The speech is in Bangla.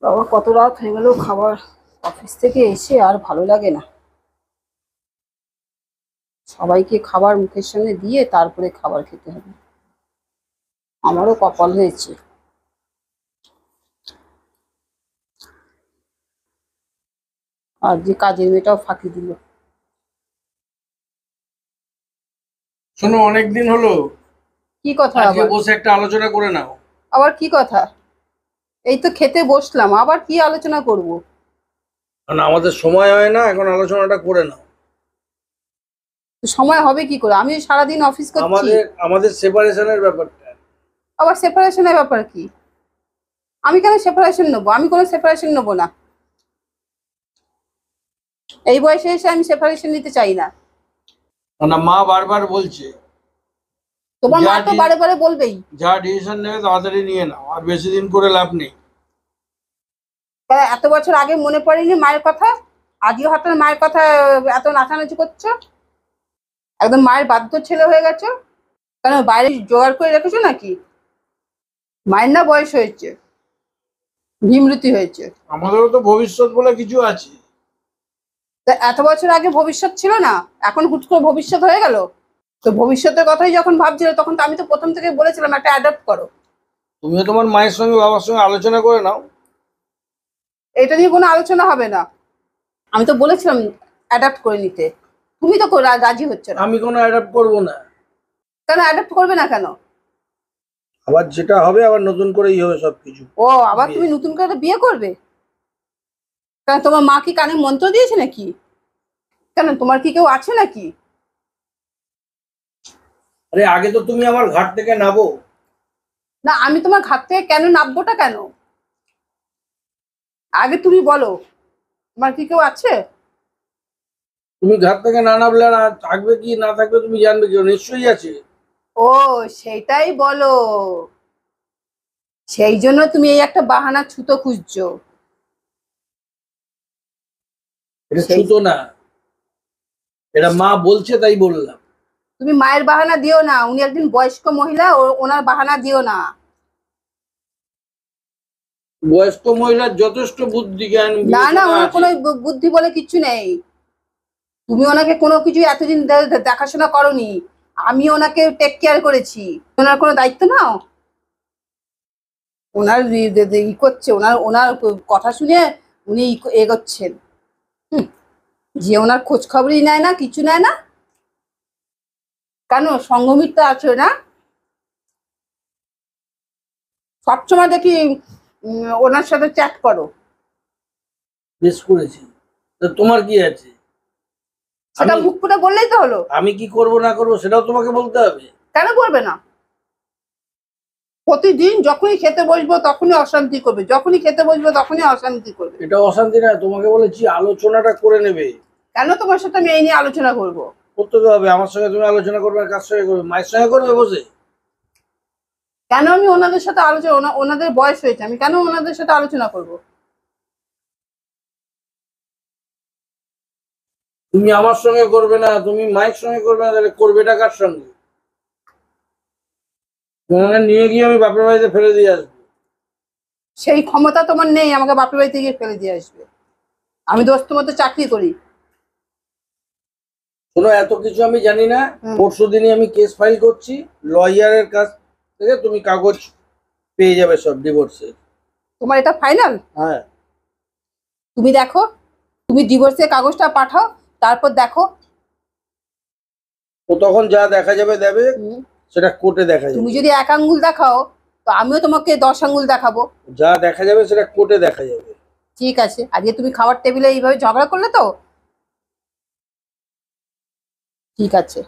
বাবা কত রাত হয়ে গেল, খাবার অফিস থেকে এসে আর ভালো লাগে না। সবাইকে খাবার মুখের সামনে দিয়ে তারপরে খাবার খেতে হবে। আমারও কপাল হয়েছে। আর যে কাজের মেয়েটাও ফাঁকি দিল। শোনো, অনেকদিন হলো, কি কথা আজকে আবার? বসে একটা আলোচনা করে নাও। আবার কি কথা? এই তো খেতে বসলাম, আবার কি আলোচনা করব? কারণ আমাদের সময় হয় না, এখন আলোচনাটা করে নাও। সময় হবে কি করে? আমি সারাদিন অফিস করছি। আমাদের আমাদের সেপারেশনের ব্যাপারটা। আবার সেপারেশনের ব্যাপার কি? আমি কেন সেপারেশন নেবো? আমি কোনো সেপারেশন নেবো না। এই বয়সে এসে আমি সেপারেশন নিতে চাই না। না, মা বারবার বলছে তোমার মা তো যা বারে বারে বলবেই। যা ডিসিশন নেবে তাড়াতাড়ি নিয়ে নাও, আর বেশি দিন করে লাভ নেই। তা এত বছর আগে মনে পড়েনি মায়ের কথা? আজও হঠাৎ মায়ের কথা এত নাচানাচি করছো? একদম মায়ের বাধ্য ছেলে হয়ে গেছো। কেন বাইরে জোগাড় করে রেখেছো নাকি? মায়ের না বয়স হয়েছে, ভীমরতি হয়েছে। আমাদেরও তো ভবিষ্যৎ বলে কিছু আছে। তা এত বছর আগে ভবিষ্যৎ ছিল না, এখন হুট করে ভবিষ্যৎ হয়ে গেল? তো ভবিষ্যতের কথাই যখন ভাবছিলে তখন তো আমি তো প্রথম থেকে বলেছিলাম একটা অ্যাডাপ্ট করো। তুমিও তোমার মায়ের সঙ্গে বাবার সঙ্গে আলোচনা করে নাও। এটা নিয়ে কোনো আলোচনা হবে না। আমি তো বলেছিলাম অ্যাডাপ্ট করে নিতে, তুমি তো রাজি হচ্ছে না। আমি কোনো অ্যাডাপ্ট করবো না। কেন অ্যাডাপ্ট করবে না কেন? আবার যেটা হবে আবার নতুন করেই হবে সবকিছু। ও আবার তুমি নতুন করে একটা বিয়ে করবে? কেন তোমার মা কি কানে মন্ত্র দিয়েছে নাকি? কেন তোমার কি কেউ আছে নাকি? আরে আগে তো তুমি আমার ঘাট থেকে নাবো। না আমি তোমার ঘাট থেকে কেন নামবোটা কেন? আগে তুমি বলো, তোমার কি কেউ আছে? তুমি ঘাট থেকে না নামলে আর থাকবে কি না থাকবে তুমি জানবে কি? নিশ্চয়ই আছে। ও সেটাই বলো। সেই জন্য তুমি এই একটা বাহানা ছুতো খুঁজছো। এটা সেই ছুতো না, এটা মা বলছে তাই বললাম। তুমি মায়ের বাহানা দিও না, উনি একজন বয়স্ক মহিলা, ওনার বাহানা দিও না। বয়স্ক মহিলার যথেষ্ট বুদ্ধি জ্ঞান না না, বিবেচনা ওনার আছে। কোনো বুদ্ধি বলে কিচ্ছু নেই। তুমি ওনাকে কোনো কিছু এতদিন দেখাশোনা করনি, আমি ওনাকে টেক কেয়ার করেছি। ওনার কোনো দায়িত্ব নাও? ওনার করছে, ওনার ওনার কথা শুনে উনি এগোচ্ছেন। হুম, যে ওনার খোঁজ খবরই নেয় না, কিছু নেয় না। কেন সঙ্গমিত্র আছে না? সবসময় দেখি ওনার সাথে চ্যাট করো। বেশ করেছি। তা তোমার কি আছে? সেটা আমি মুখ ফুটে বললেই তো হলো। আমি কি করব না করব সেটাও তোমাকে বলতে হবে। কেন করবে না? প্রতিদিন যখনই খেতে বসবো তখনই অশান্তি করবে, যখনই খেতে বসবো তখনই অশান্তি করবে। এটা অশান্তি না, তোমাকে বলেছি আলোচনাটা করে নেবে। কেন তোমার সাথে আমি এই নিয়ে আলোচনা করব? করতে তো হবে, আমার সঙ্গে তুমি আলোচনা করবে আর কার সঙ্গে করবে? মায়ের সঙ্গে করবে বসে? কেন আমি ওনাদের সাথে আলোচনা, ওনাদের বয়স হয়েছে, আমি কেন ওনাদের সাথে আলোচনা করব? তুমি আমার সঙ্গে করবে না, তুমি মায়ের সঙ্গে করবে না, তাহলে করবেটা কার সঙ্গে? তোমাকে নিয়ে গিয়ে আমি বাপের বাড়িতে ফেলে দিয়ে আসবো। সেই ক্ষমতা তোমার নেই আমাকে বাপের বাড়ি থেকে ফেলে দিয়ে আসবে। আমি দোস্ত মতো চাকরি করি। শোনো, এত কিছু আমি জানি না। হুম। পরশু দিনই আমি কেস ফাইল করছি, লয়ারের কাছ থেকে তুমি কাগজ পেয়ে যাবে সব ডিভোর্সের। তোমার এটা ফাইনাল? হ্যাঁ। তুমি দেখো, তুমি ডিভোর্সের কাগজটা পাঠাও, তারপর দেখো। ও তখন যা দেখা যাবে দেবে, সেটা কোর্টে দেখা তুমি যাবে। যদি এক আঙ্গুল দেখাও তো আমিও তোমাকে 10 আঙ্গুল দেখাবো। যা দেখা যাবে সেটা কোর্টে দেখা যাবে। ঠিক আছে, আজকে তুমি খাবার টেবিলে এইভাবে ঝগড়া করলে তো? ঠিক আছে।